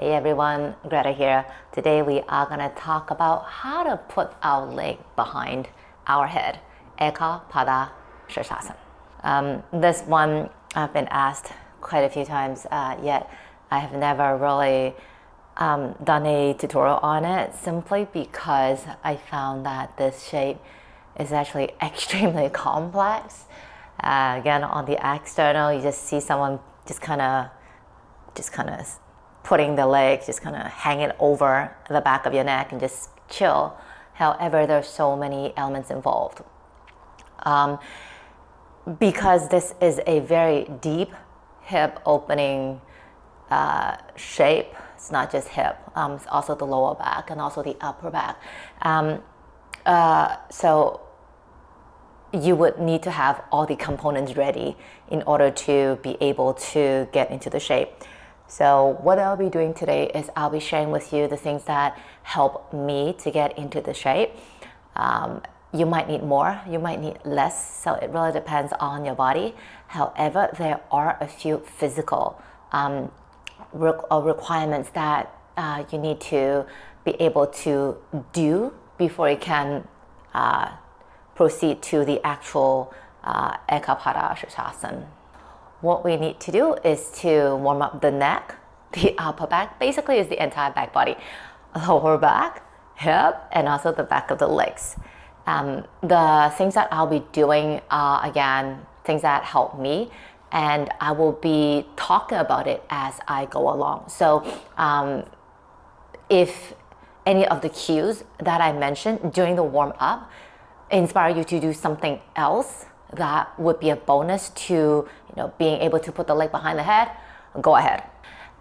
Hey everyone, Greta here. Today we are going to talk about how to put our leg behind our head. Eka Pada Shirshasana. This one I've been asked quite a few times, yet I have never really done a tutorial on it simply because I found that this shape is actually extremely complex. Again, on the external, you just see someone just kind of putting the leg, just kind of hang it over the back of your neck and just chill. However, there's so many elements involved. Because this is a very deep hip opening shape, it's not just hip, it's also the lower back and also the upper back. So you would need to have all the components ready in order to be able to get into the shape. So what I'll be doing today is I'll be sharing with you the things that help me to get into the shape. You might need more, you might need less, so it really depends on your body. However, there are a few physical requirements that you need to be able to do before you can proceed to the actual Eka Pada Shirshasana. What we need to do is to warm up the neck, the upper back, basically is the entire back body, lower back, hip, and also the back of the legs. The things that I'll be doing are, again, things that help me, and I will be talking about it as I go along. So if any of the cues that I mentioned during the warm up inspire you to do something else, that would be a bonus to being able to put the leg behind the head, go ahead.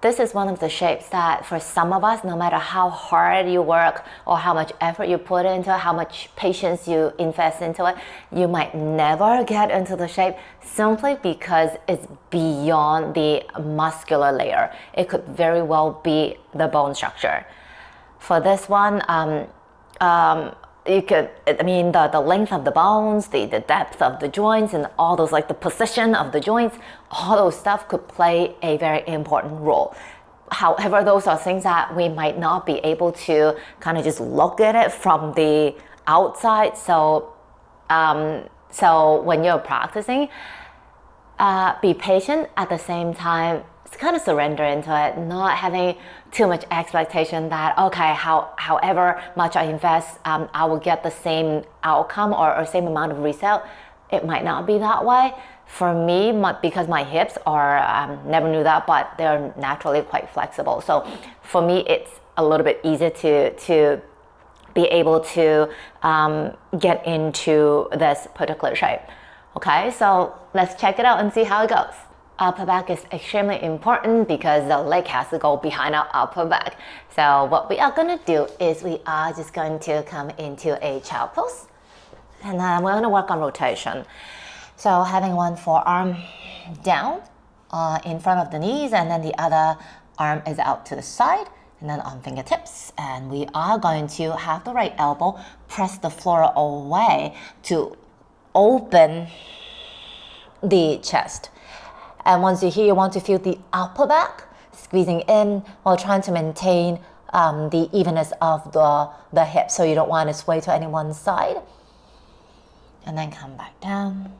This is one of the shapes that for some of us, no matter how hard you work or how much effort you put into it, how much patience you invest into it, you might never get into the shape simply because it's beyond the muscular layer. It could very well be the bone structure. For this one, the length of the bones, the depth of the joints, and all those, like the position of the joints, all those stuff could play a very important role. However, those are things that we might not be able to kind of just look at it from the outside. So when you're practicing, be patient at the same time. Kind of surrender into it, not having too much expectation that, okay, however much I invest, I will get the same outcome or same amount of result. It might not be that way. For me, because my hips are, never knew that, but they're naturally quite flexible. So for me, it's a little bit easier to be able to get into this particular shape. Okay, so let's check it out and see how it goes. Upper back is extremely important because the leg has to go behind our upper back. So what we are going to do is we are just going to come into a child pose, and then we're going to work on rotation. So having one forearm down in front of the knees, and then the other arm is out to the side, and then on fingertips, and we are going to have the right elbow press the floor away to open the chest. And once you're here, you want to feel the upper back squeezing in while trying to maintain the evenness of the hips, so you don't want to sway to any one side. And then come back down.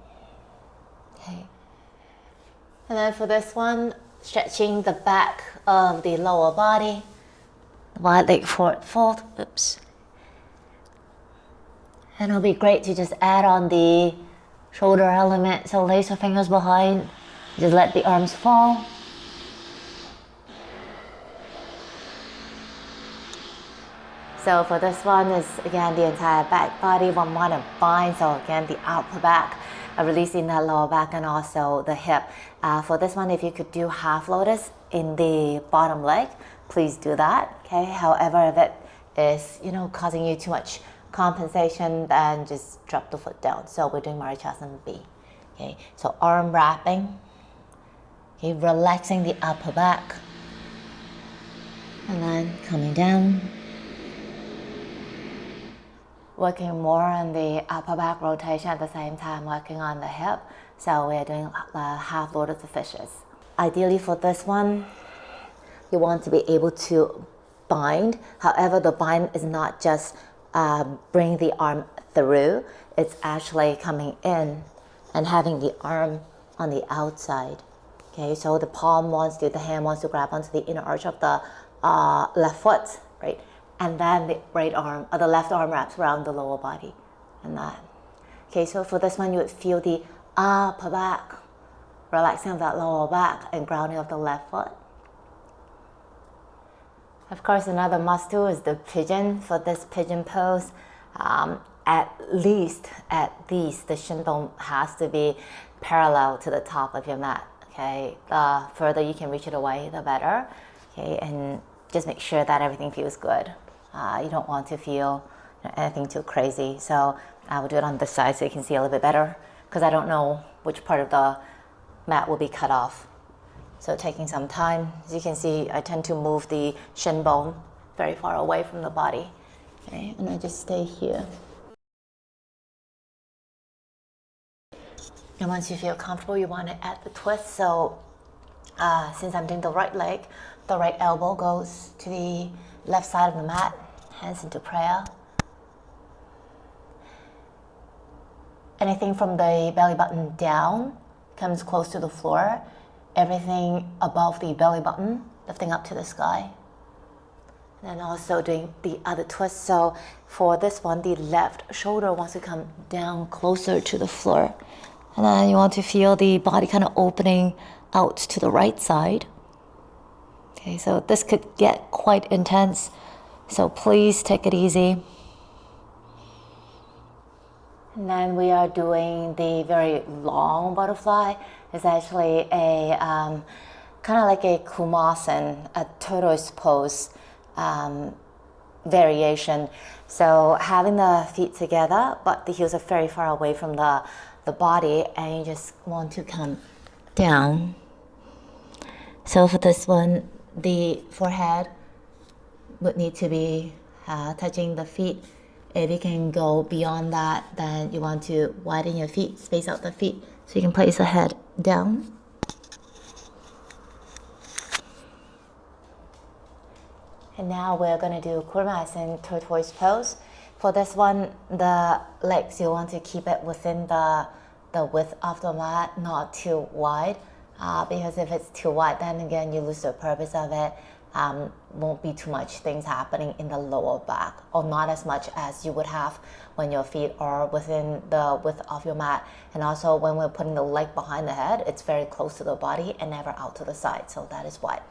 Okay. And then for this one, stretching the back of the lower body, wide leg forward fold. Oops. And it'll be great to just add on the shoulder element. So lace your fingers behind. Just let the arms fall. So for this one is, again, the entire back body, one want to bind. So again, the upper back, releasing that lower back and also the hip. For this one, if you could do half lotus in the bottom leg, please do that. Okay. However, if it is, causing you too much compensation, then just drop the foot down. So we're doing Marichyasana B. Okay. So arm wrapping. Okay, relaxing the upper back, and then coming down, working more on the upper back rotation at the same time working on the hip. So we're doing half lotus of fishes. Ideally for this one, you want to be able to bind. However, the bind is not just bring the arm through, it's actually coming in and having the arm on the outside. Okay, so the hand wants to grab onto the inner arch of the left foot, right? And then the the left arm wraps around the lower body, and that. Okay, so for this one, you would feel the upper back, relaxing of that lower back and grounding of the left foot. Of course, another must do is the pigeon. For this pigeon pose, at least the shin bone has to be parallel to the top of your mat. Okay, the further you can reach it away, the better. Okay, and just make sure that everything feels good. You don't want to feel anything too crazy. So I will do it on this side so you can see a little bit better, because I don't know which part of the mat will be cut off. So taking some time. As you can see, I tend to move the shin bone very far away from the body. Okay, and I just stay here. And once you feel comfortable, you want to add the twist. So since I'm doing the right leg, the right elbow goes to the left side of the mat, hands into prayer. Anything from the belly button down comes close to the floor. Everything above the belly button, lifting up to the sky. And also doing the other twist. So for this one, the left shoulder wants to come down closer to the floor. And then you want to feel the body kind of opening out to the right side. Okay, so this could get quite intense. So please take it easy. And then we are doing the very long butterfly. It's actually a kind of like a kumasan, a tortoise pose variation. So having the feet together, but the heels are very far away from the body, and you just want to come down. So for this one, the forehead would need to be touching the feet. If you can go beyond that, then you want to widen your feet, space out the feet, so you can place the head down. And now we're going to do Kurmasan tortoise pose. For this one, the legs, you want to keep it within the width of the mat, not too wide, because if it's too wide, then again you lose the purpose of it. Won't be too much things happening in the lower back, or not as much as you would have when your feet are within the width of your mat. And also when we're putting the leg behind the head, it's very close to the body and never out to the side, so that is why.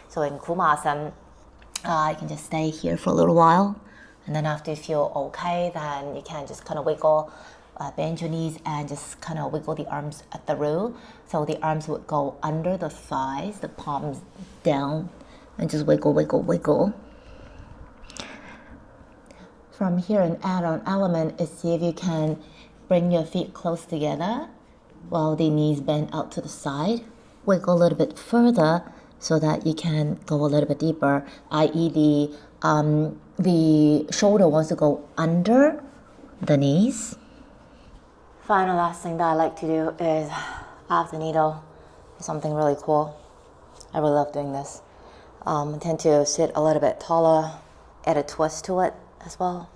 So in Kumasan, you can just stay here for a little while, and then after you feel okay, then you can just kind of wiggle, bend your knees and just kind of wiggle the arms through. So the arms would go under the thighs, the palms down, and just wiggle, wiggle, wiggle. From here, an add-on element is see if you can bring your feet close together while the knees bend out to the side. Wiggle a little bit further so that you can go a little bit deeper, i.e. the shoulder wants to go under the knees. Final last thing that I like to do is half the needle, something really cool. I really love doing this. I tend to sit a little bit taller, add a twist to it as well.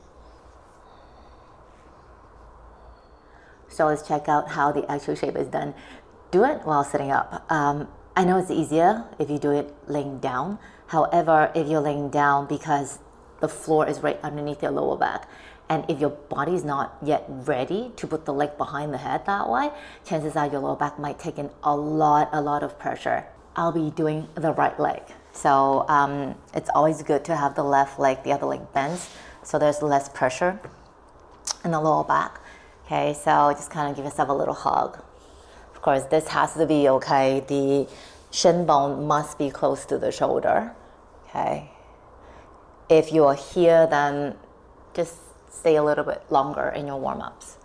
So let's check out how the actual shape is done. Do it while sitting up. I know it's easier if you do it laying down. However, if you're laying down, because the floor is right underneath your lower back, and if your body is not yet ready to put the leg behind the head that way, chances are your lower back might take in a lot of pressure. I'll be doing the right leg. So it's always good to have the left leg, the other leg bends, so there's less pressure in the lower back. Okay, so just kind of give yourself a little hug. Of course, this has to be okay. The shin bone must be close to the shoulder. Okay. If you are here, then just stay a little bit longer in your warm-ups.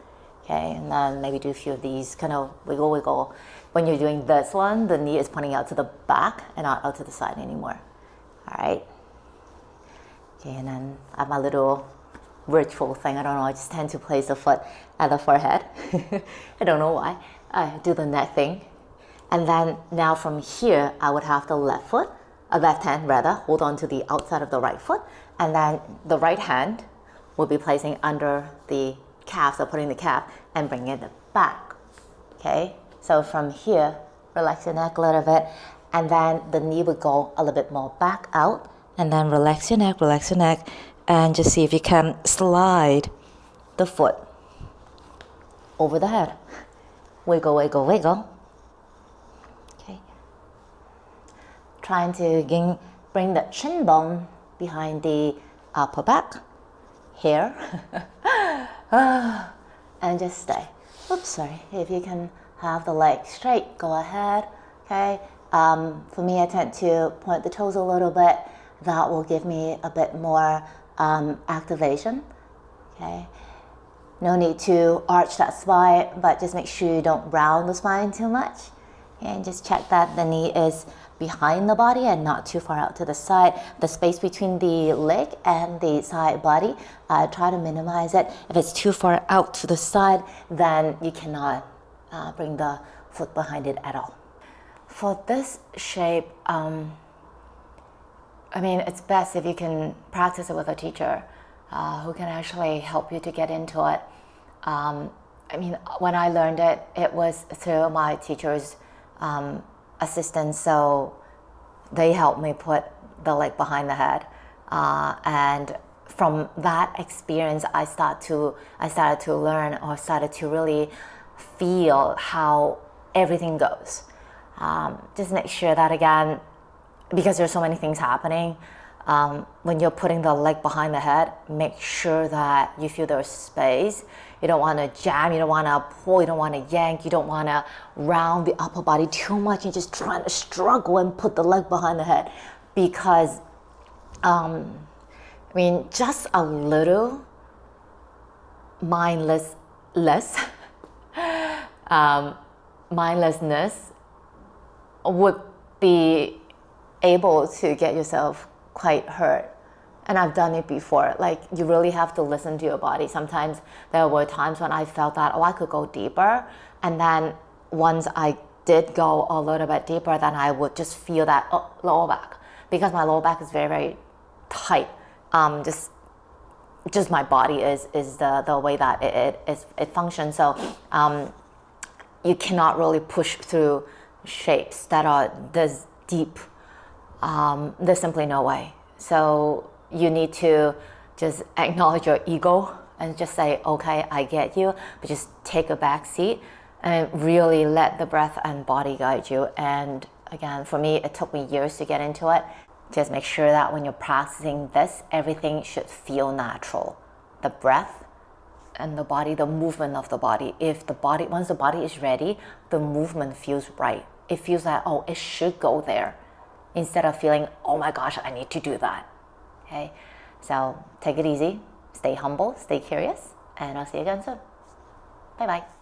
Okay, and then maybe do a few of these, kind of wiggle, wiggle. When you're doing this one, the knee is pointing out to the back and not out to the side anymore. All right. Okay, and then I have my little ritual thing. I don't know, I just tend to place the foot at the forehead. I don't know why. I do the neck thing. And then now from here, I would have the left foot left hand rather, hold on to the outside of the right foot, and then the right hand will be placing under the calf, so putting the calf and bringing it back. Okay, so from here, relax your neck a little bit, and then the knee would go a little bit more back out, and then relax your neck, and just see if you can slide the foot over the head. Wiggle, wiggle, wiggle. Okay. Trying to bring the chin bone behind the upper back. Here. And just stay. Oops, sorry. If you can have the leg straight, go ahead. Okay. For me, I tend to point the toes a little bit. That will give me a bit more activation. Okay. No need to arch that spine, but just make sure you don't round the spine too much. And just check that the knee is behind the body and not too far out to the side. The space between the leg and the side body, try to minimize it. If it's too far out to the side, then you cannot bring the foot behind it at all. For this shape, I mean, it's best if you can practice it with a teacher who can actually help you to get into it. I mean, when I learned it, it was through my teacher's assistance, so they helped me put the leg behind the head, and from that experience, I started to learn, or started to really feel how everything goes. Just make sure that, again, because there's so many things happening, when you're putting the leg behind the head, make sure that you feel there's space. You don't want to jam, you don't want to pull, you don't want to yank, you don't want to round the upper body too much. You're just trying to struggle and put the leg behind the head, because I mean, just a little mindlessness would be able to get yourself quite hurt. And I've done it before. Like, you really have to listen to your body. Sometimes there were times when I felt that, I could go deeper. And then once I did go a little bit deeper, then I would just feel that lower back. Because my lower back is very, very tight. Just my body is the way that it functions. So you cannot really push through shapes that are this deep. There's simply no way. So you need to just acknowledge your ego and just say, okay, I get you, but just take a back seat and really let the breath and body guide you. And again, for me, it took me years to get into it. Just make sure that when you're practicing this, everything should feel natural. The breath and the body, the movement of the body. Once the body is ready, the movement feels right. It feels like, oh, it should go there, instead of feeling, oh my gosh, I need to do that. Okay, so take it easy, stay humble, stay curious, and I'll see you again soon. Bye-bye.